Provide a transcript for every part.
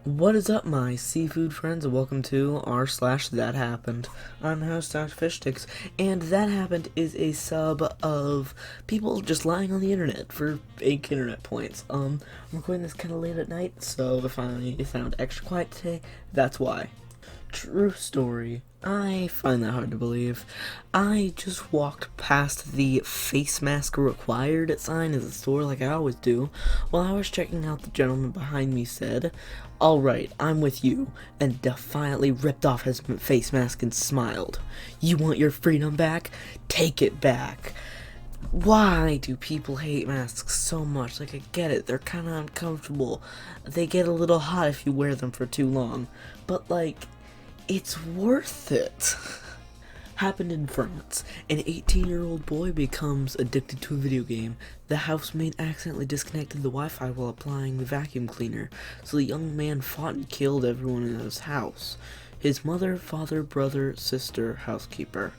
What is up, my seafood friends, and welcome to r/thathappened. I'm the host, Fishsticks, and That Happened is a sub of people just lying on the internet for fake internet points. I'm recording this kind of late at night, so if I sound extra quiet today, that's why. True story. I find that hard to believe. I just walked past the face mask required sign at the store like I always do. While I was checking out, the gentleman behind me said, "Alright, I'm with you," and defiantly ripped off his face mask and smiled. "You want your freedom back? Take it back." Why do people hate masks so much? Like, I get it, they're kind of uncomfortable. They get a little hot if you wear them for too long. But, like, it's worth it. Happened in France. An 18-year-old boy becomes addicted to a video game. The housemate accidentally disconnected the Wi-Fi while applying the vacuum cleaner, so the young man fought and killed everyone in his house. His mother, father, brother, sister, housekeeper.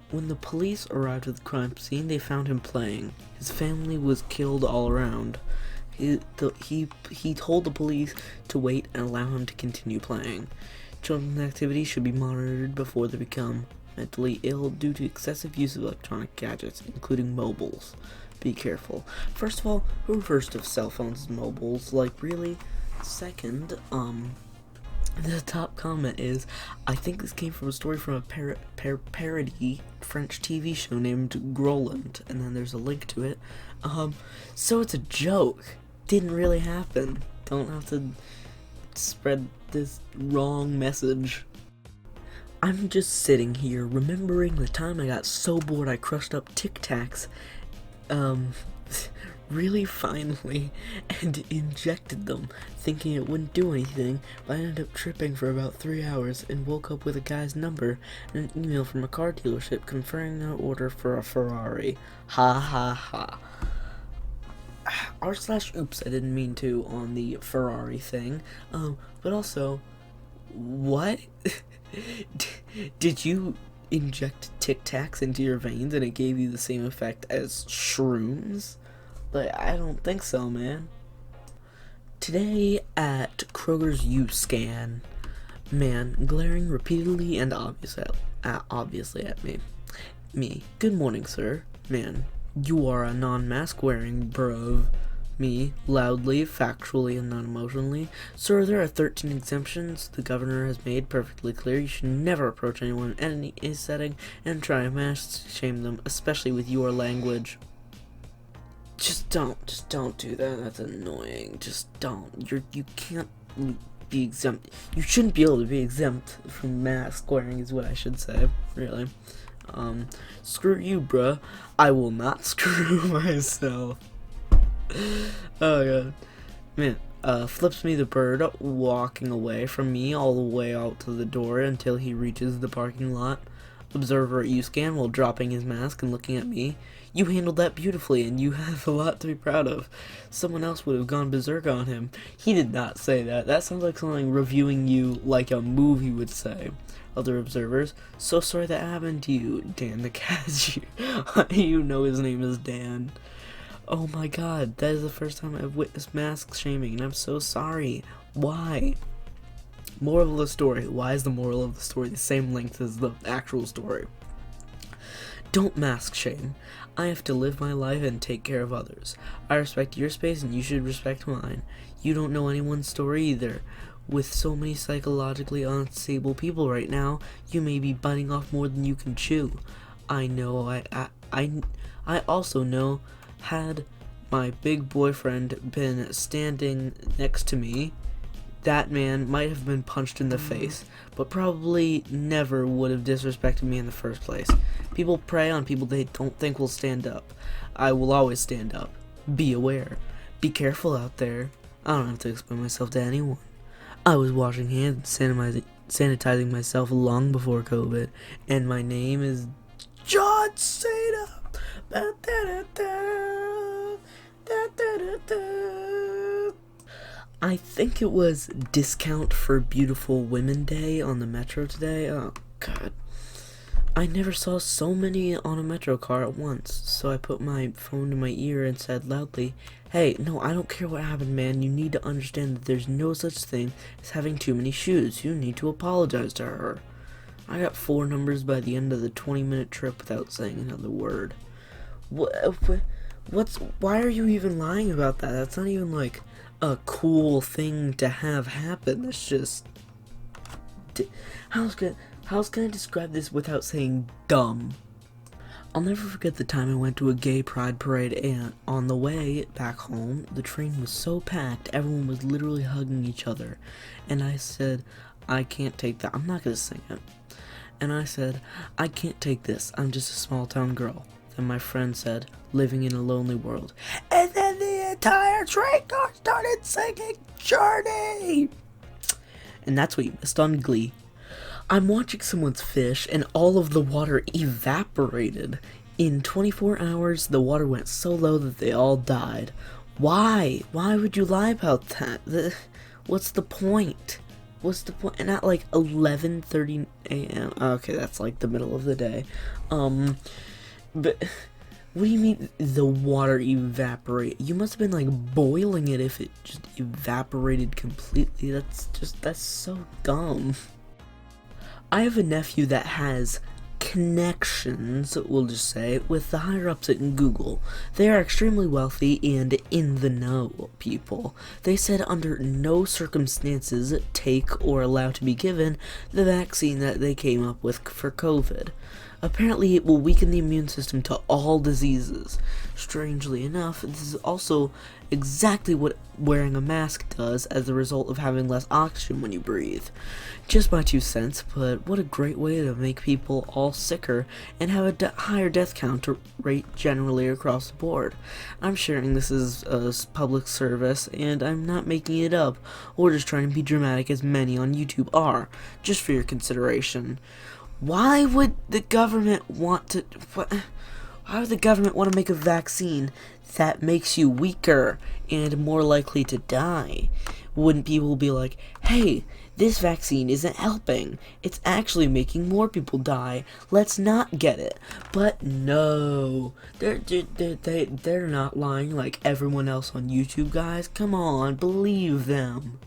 When the police arrived at the crime scene, they found him playing. His family was killed all around. He told the police to wait and allow him to continue playing. Children's activities should be monitored before they become mentally ill due to excessive use of electronic gadgets, including mobiles. Be careful. First of all, who refers to cell phones as mobiles? Like, really? Second, the top comment is, I think this came from a story from a parody French TV show named Groland, and then there's a link to it. So it's a joke. Didn't really happen. Don't have to spread this wrong message. I'm just sitting here remembering the time I got so bored I crushed up Tic Tacs, really finally, and injected them, thinking it wouldn't do anything, but I ended up tripping for about 3 hours and woke up with a guy's number and an email from a car dealership confirming an order for a Ferrari. Ha ha ha. r/oops, I didn't mean to on the Ferrari thing, but also, what? Did you inject Tic Tacs into your veins and it gave you the same effect as shrooms? But I don't think so, man. Today at Kroger's U-Scan, man glaring repeatedly and obviously at me. "Good morning, sir." "Man, you are a non-mask wearing bruv." Me, loudly, factually, and non-emotionally. "Sir, there are 13 exemptions the governor has made perfectly clear. You should never approach anyone in any setting and try and mask shame them, especially with your language." Just don't do that. That's annoying. Just don't. You can't be exempt. You shouldn't be able to be exempt from mask wearing is what I should say, really. Screw you, bruh. I will not screw myself. Oh god. Man, flips me the bird, walking away from me all the way out to the door until he reaches the parking lot. Observer at U-Scan while dropping his mask and looking at me. "You handled that beautifully, and you have a lot to be proud of. Someone else would have gone berserk on him." He did not say that. That sounds like something reviewing you like a movie would say. Other observers. "So sorry that happened to you, Dan the cashier." You know his name is Dan. "Oh my god, that is the first time I've witnessed mask shaming, and I'm so sorry. Why?" Moral of the story. Why is the moral of the story the same length as the actual story? Don't mask shame. I have to live my life and take care of others. I respect your space and you should respect mine. You don't know anyone's story either. With so many psychologically unstable people right now, you may be biting off more than you can chew. I know, I also know, had my big boyfriend been standing next to me, that man might have been punched in the face, but probably never would have disrespected me in the first place. People prey on people they don't think will stand up. I will always stand up. Be aware. Be careful out there. I don't have to explain myself to anyone. I was washing hands and sanitizing myself long before COVID, and my name is John Cena. I think it was Discount for Beautiful Women Day on the Metro today. Oh, God. I never saw so many on a metro car at once, so I put my phone to my ear and said loudly, "Hey, no, I don't care what happened, man. You need to understand that there's no such thing as having too many shoes. You need to apologize to her." I got 4 numbers by the end of the 20-minute trip without saying another word. Why are you even lying about that? That's not even like a cool thing to have happen. That's just, how can I describe this without saying dumb? I'll never forget the time I went to a gay pride parade, and on the way back home, the train was so packed, everyone was literally hugging each other. And I said, "I can't take that." I'm not gonna sing it. And I said, "I can't take this. I'm just a small town girl." Then my friend said, "Living in a lonely world." And then the entire train car started singing Journey. And that's what you missed on Glee. I'm watching someone's fish and all of the water evaporated. In 24 hours, the water went so low that they all died. Why? Why would you lie about that? What's the point? What's the point? And at like 11:30 a.m. Okay, that's like the middle of the day. But what do you mean the water evaporate? You must have been like boiling it if it just evaporated completely. That's so dumb. I have a nephew that has connections, we'll just say, with the higher-ups at Google. They are extremely wealthy and in the know people. They said under no circumstances take or allow to be given the vaccine that they came up with for COVID. Apparently it will weaken the immune system to all diseases. Strangely enough, this is also exactly what wearing a mask does as a result of having less oxygen when you breathe. Just my 2 cents, but what a great way to make people all sicker and have a higher death count rate generally across the board. I'm sharing this as a public service, and I'm not making it up or just trying to be dramatic as many on YouTube are, just for your consideration. Why would the government want to make a vaccine that makes you weaker and more likely to die? Wouldn't people be like, "Hey, this vaccine isn't helping. It's actually making more people die. Let's not get it." But no, they're not lying like everyone else on YouTube, guys. Come on, believe them.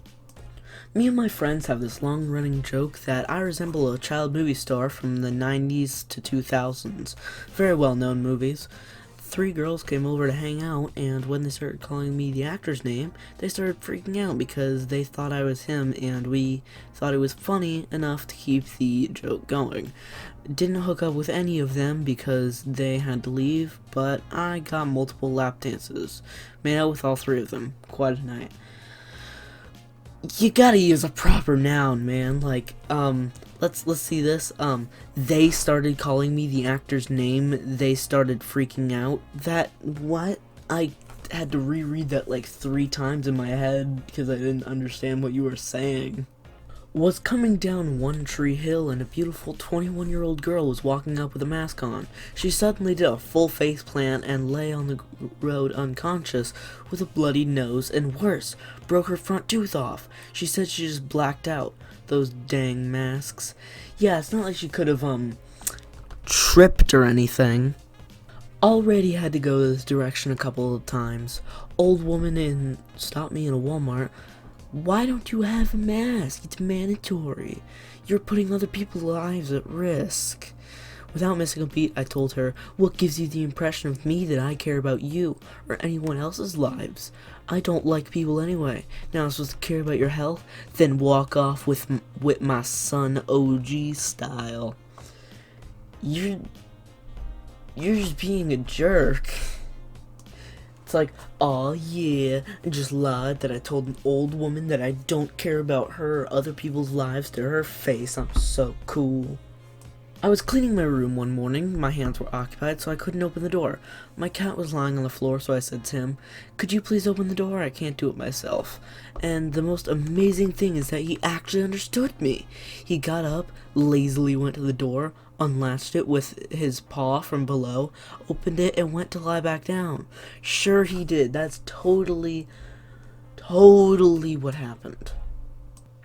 Me and my friends have this long-running joke that I resemble a child movie star from the 90s to 2000s. Very well-known movies. 3 girls came over to hang out, and when they started calling me the actor's name, they started freaking out because they thought I was him, and we thought it was funny enough to keep the joke going. Didn't hook up with any of them because they had to leave, but I got multiple lap dances. Made out with all 3 of them. Quite a night. You gotta use a proper noun, man. Like, let's see this. They started calling me the actor's name. They started freaking out. What? I had to reread that like 3 times in my head because I didn't understand what you were saying. Was coming down One Tree Hill, and a beautiful 21-year-old girl was walking up with a mask on. She suddenly did a full face plant and lay on the road unconscious with a bloody nose, and worse, broke her front tooth off. She said she just blacked out. Those dang masks. Yeah, it's not like she could have, tripped or anything. Already had to go this direction a couple of times. Old woman stopped me in a Walmart. "Why don't you have a mask? It's mandatory. You're putting other people's lives at risk." Without missing a beat, I told her, "What gives you the impression of me that I care about you or anyone else's lives? I don't like people anyway. Now I'm supposed to care about your health? Then walk off with my son OG style." You're just being a jerk. It's like, "Oh yeah, I just lied that I told an old woman that I don't care about her or other people's lives to her face. I'm so cool." I was cleaning my room one morning. My hands were occupied, so I couldn't open the door. My cat was lying on the floor, so I said to him, "Could you please open the door? I can't do it myself." And the most amazing thing is that he actually understood me. He got up, lazily went to the door, unlatched it with his paw from below, opened it, and went to lie back down. Sure he did. That's totally what happened.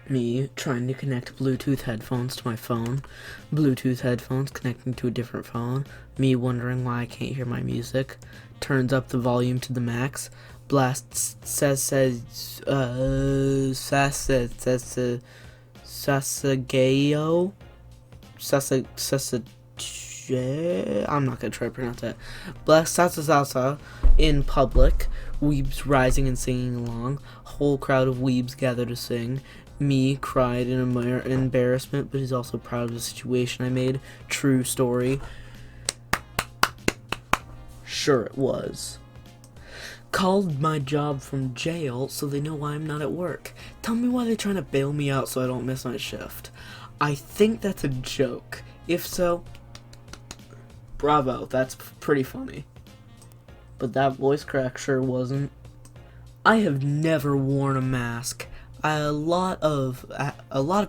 Me trying to connect Bluetooth headphones to my phone, Bluetooth headphones connecting to a different phone, me wondering why I can't hear my music, turns up the volume to the max, blasts Sasageo, I'm not gonna try to pronounce that. Blast salsa in public, weebs rising and singing along, whole crowd of weebs gather to sing. Me cried in embarrassment, but he's also proud of the situation I made. True story. Sure it was. Called my job from jail so they know why I'm not at work. Tell me why they're trying to bail me out so I don't miss my shift. I think that's a joke. If so, bravo, that's pretty funny. But that voice crack sure wasn't. I have never worn a mask. A lot of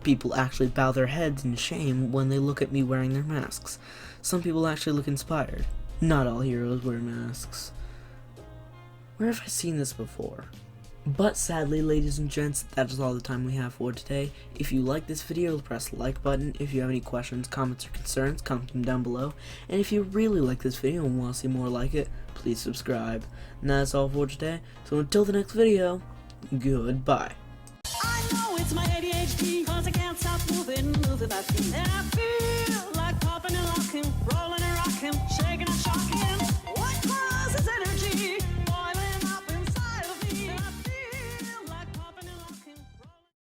people actually bow their heads in shame when they look at me wearing their masks. Some people actually look inspired. Not all heroes wear masks. Where have I seen this before? But sadly, ladies and gents, that is all the time we have for today. If you like this video, press the like button. If you have any questions, comments, or concerns, comment them down below. And if you really like this video and want to see more like it, please subscribe. And that's all for today. So until the next video, goodbye. I know it's my ADHD, cause I can't stop moving my feet. And I feel like popping and locking.